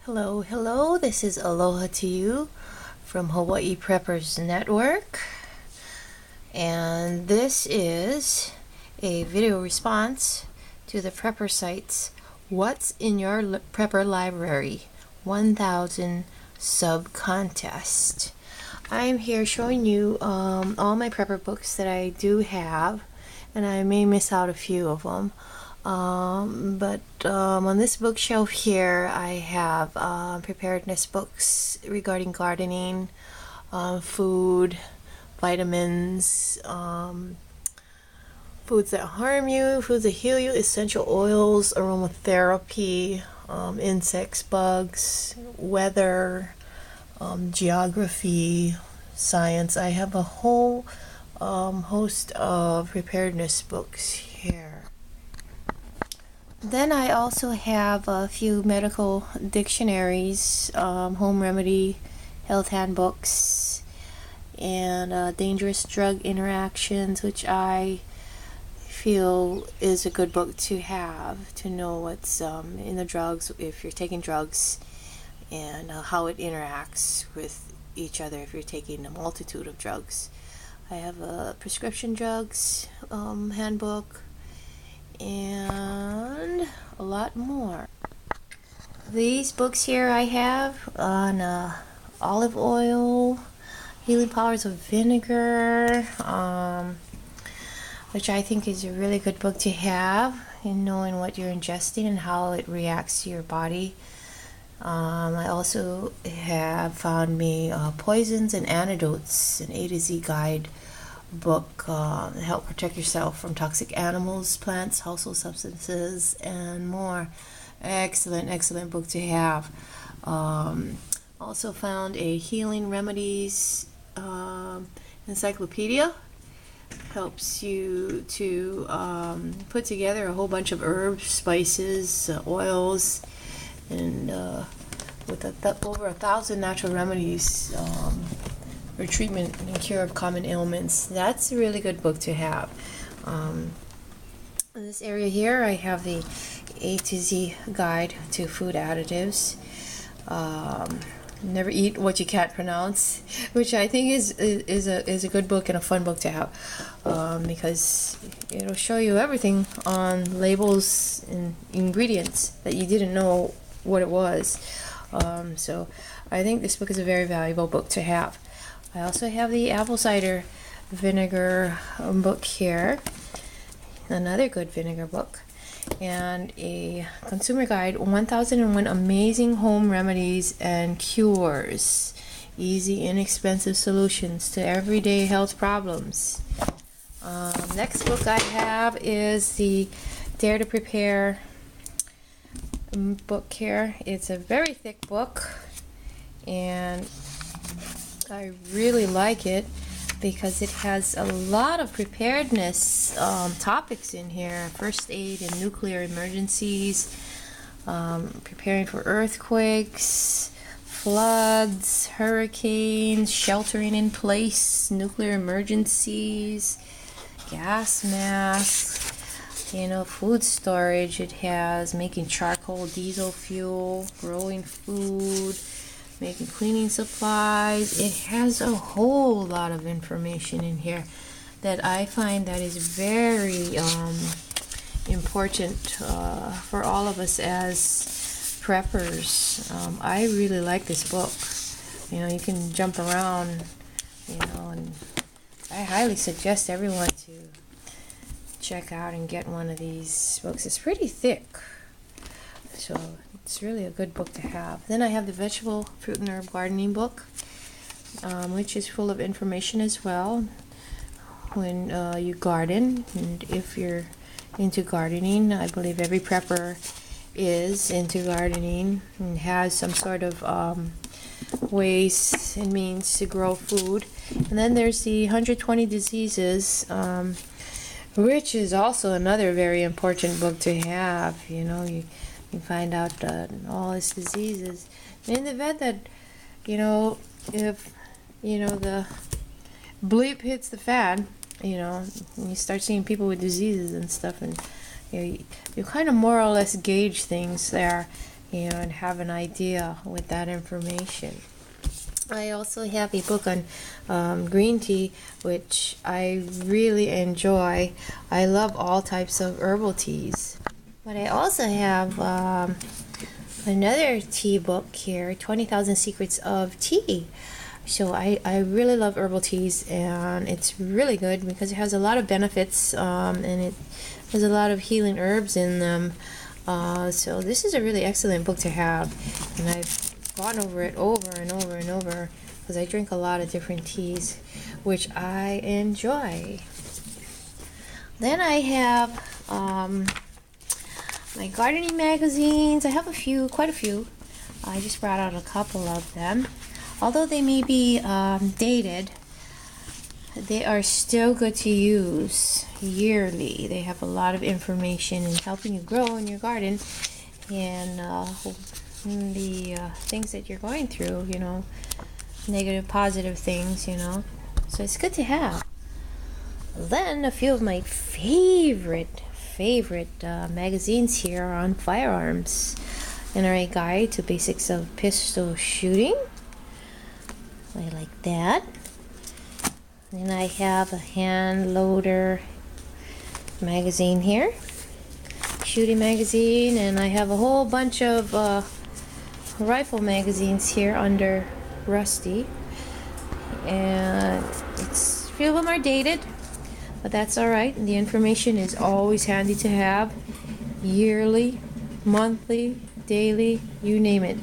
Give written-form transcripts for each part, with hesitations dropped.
Hello, hello, this is Aloha to you from Hawaii Preppers Network, and this is a video response to the Prepper Site's What's in Your Prepper Library 1000 Sub Contest. I'm here showing you all my prepper books that I do have, and I may miss out a few of them. But on this bookshelf here I have preparedness books regarding gardening, food, vitamins, foods that harm you, foods that heal you, essential oils, aromatherapy, insects, bugs, weather, geography, science. I have a whole host of preparedness books here. Then I also have a few medical dictionaries, home remedy, health handbooks, and dangerous drug interactions, which I feel is a good book to have, to know what's in the drugs if you're taking drugs, and how it interacts with each other if you're taking a multitude of drugs. I have a prescription drugs handbook, and a lot more. These books here I have on olive oil, healing powers of vinegar, which I think is a really good book to have in knowing what you're ingesting and how it reacts to your body. I also have found me poisons and antidotes, an A to Z guide book to help protect yourself from toxic animals, plants, household substances, and more. Excellent book to have. Also found a healing remedies encyclopedia. Helps you to put together a whole bunch of herbs, spices, oils, and with over 1,000 natural remedies for treatment and cure of common ailments. That's a really good book to have. In this area here, I have the A to Z guide to food additives. Never eat what you can't pronounce, which I think is a good book and a fun book to have, because it'll show you everything on labels and ingredients that you didn't know what it was. So I think this book is a very valuable book to have. I also have the apple cider vinegar book here, another good vinegar book, and a consumer guide, 1001 amazing home remedies and cures, easy inexpensive solutions to everyday health problems. Next book I have is the Dare to Prepare book here. It's a very thick book, and I really like it because it has a lot of preparedness topics in here. First aid in nuclear emergencies, preparing for earthquakes, floods, hurricanes, sheltering in place, nuclear emergencies, gas masks, food storage. It has making charcoal, diesel fuel, growing food, making cleaning supplies. It has a whole lot of information in here that I find that is very important for all of us as preppers. I really like this book. You can jump around, and I highly suggest everyone to check out and get one of these books. It's pretty thick, so it's really a good book to have. Then I have the vegetable, fruit, and herb gardening book, which is full of information as well when you garden. And if you're into gardening, I believe every prepper is into gardening and has some sort of ways and means to grow food. And then there's the 120 diseases, which is also another very important book to have. You find out all these diseases. In the event that, if, the bleep hits the fan, you start seeing people with diseases and stuff, and you kind of more or less gauge things there. and have an idea with that information. I also have a book on green tea, which I really enjoy. I love all types of herbal teas. But I also have another tea book here, 20,000 Secrets of Tea. So I really love herbal teas, and it's really good because it has a lot of benefits, and it has a lot of healing herbs in them. So this is a really excellent book to have, and I've gone over it over and over and over because I drink a lot of different teas, which I enjoy. Then I have my gardening magazines. I have quite a few. I just brought out a couple of them. Although they may be dated, they are still good to use yearly. They have a lot of information in helping you grow in your garden and the things that you're going through, negative, positive things, So it's good to have. Then a few of my favorite magazines here are on firearms. NRA Guide to Basics of Pistol Shooting. I like that. Then I have a hand loader magazine here, shooting magazine, and I have a whole bunch of rifle magazines here under Rusty. And a few of them are dated, but that's alright. The information is always handy to have, yearly, monthly, daily, you name it.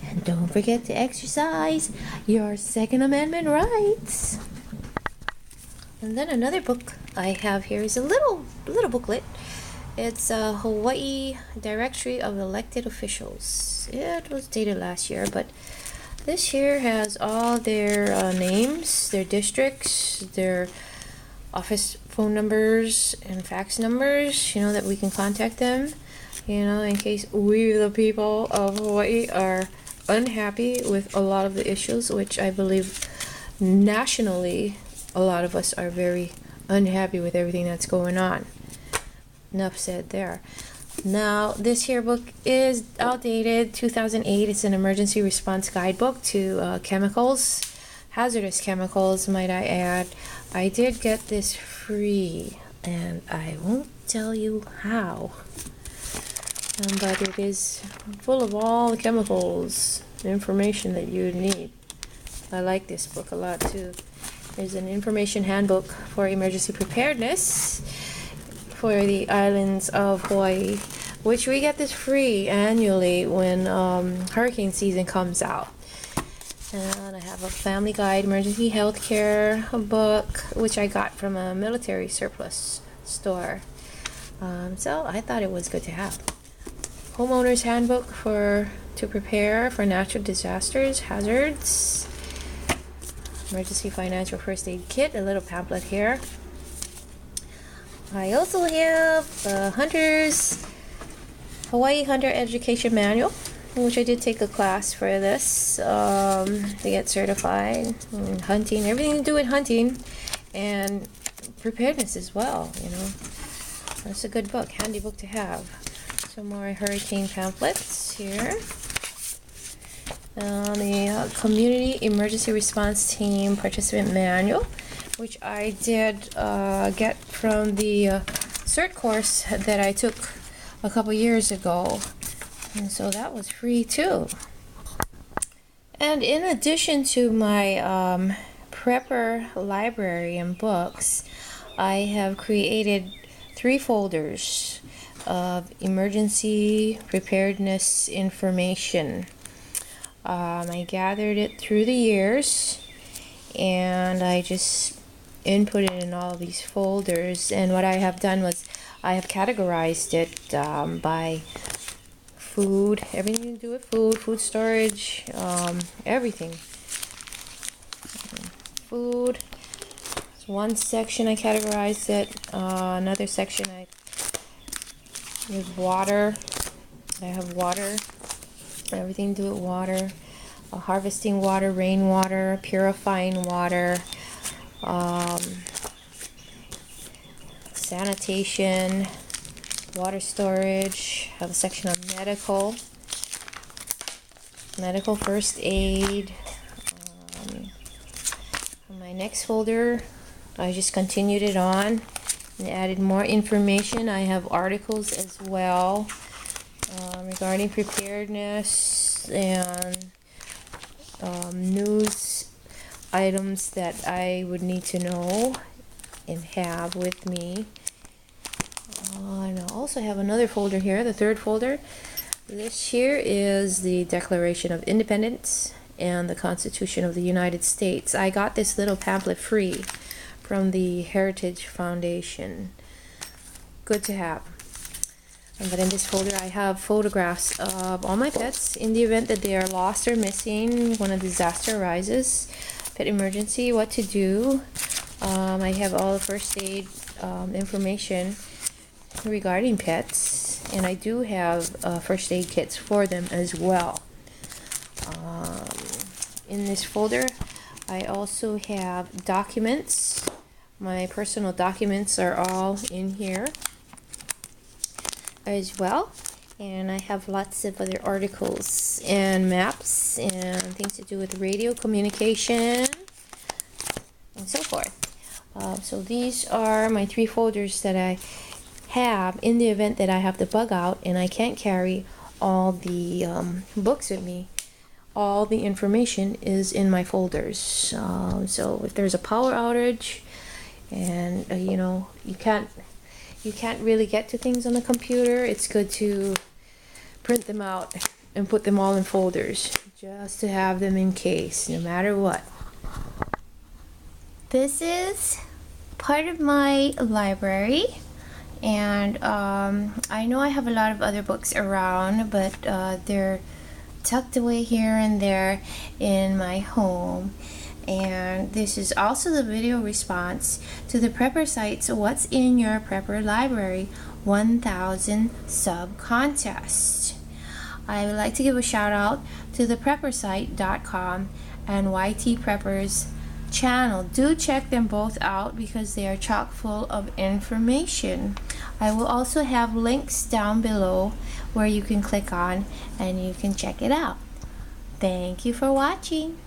And don't forget to exercise your Second Amendment rights. And then another book I have here is a little booklet. It's a Hawaii Directory of Elected Officials. It was dated last year, but this year has all their names, their districts, their office phone numbers and fax numbers, that we can contact them, in case we, the people of Hawaii, are unhappy with a lot of the issues, which I believe nationally a lot of us are very unhappy with everything that's going on. Enough said there. Now, this here book is outdated, 2008. It's an emergency response guidebook to chemicals, hazardous chemicals, might I add. I did get this free, and I won't tell you how. But it is full of all the chemicals, the information that you need. I like this book a lot too. There's an information handbook for emergency preparedness for the islands of Hawaii, which we get this free annually when hurricane season comes out. And I have a family guide, emergency healthcare book, which I got from a military surplus store. So I thought it was good to have. Homeowner's handbook to prepare for natural disasters, hazards. Emergency financial first aid kit, a little pamphlet here. I also have Hawaii Hunter Education Manual, which I did take a class for this to get certified in hunting, everything to do with hunting and preparedness as well. That's a good book, handy book to have. Some more hurricane pamphlets here. The Community Emergency Response Team Participant Manual, which I did get from the CERT course that I took a couple years ago. And so that was free too. And in addition to my Prepper library and books, I have created 3 folders of emergency preparedness information. I gathered it through the years, and I just inputted in all these folders. And what I have done was I have categorized it by food, everything to do with food storage, everything. Food. One section I categorized it. Another section with water. I have water. Everything to do with water. Harvesting water, rainwater, purifying water, sanitation, water storage. Have a section on medical first aid. On my next folder, I just continued it on and added more information. I have articles as well regarding preparedness and news items that I would need to know and have with me. And I also have another folder here, the third folder. This here is the Declaration of Independence and the Constitution of the United States. I got this little pamphlet free from the Heritage Foundation. Good to have. But in this folder I have photographs of all my pets in the event that they are lost or missing when a disaster arises, pet emergency, what to do. I have all the first aid information regarding pets, and I do have first aid kits for them as well. In this folder I also have documents. My personal documents are all in here as well, and I have lots of other articles and maps and things to do with radio communication and so forth. So these are my 3 folders that I have in the event that I have to bug out and I can't carry all the books with me. All the information is in my folders. So if there's a power outage and you know, you can't really get to things on the computer, it's good to print them out and put them all in folders just to have them in case, no matter what. This is part of my library, and I know I have a lot of other books around, but they're tucked away here and there in my home. And this is also the video response to the ThePrepperSite's What's in Your Prepper Library 1000 sub contest. I would like to give a shout out to ThePrepperSite.com and YT Preppers channel. Do check them both out because they are chock full of information. I will also have links down below where you can click on and you can check it out. Thank you for watching.